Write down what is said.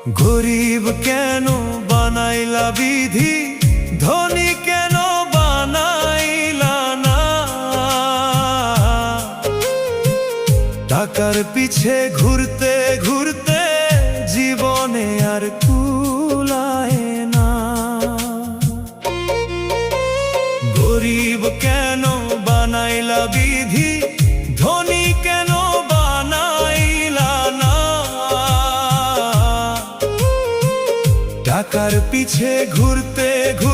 গরিব কেন বানাইলা বিধি, ধনী কেন বানাইলা না? টাকার পিছে ঘুরতে ঘুরতে জীবনে আর কুলায় না। গরিব কেন বানাইলা বিধি, ধনী কেন বানাইলা না? টাকার পিছে ঘুরতে ঘুরতে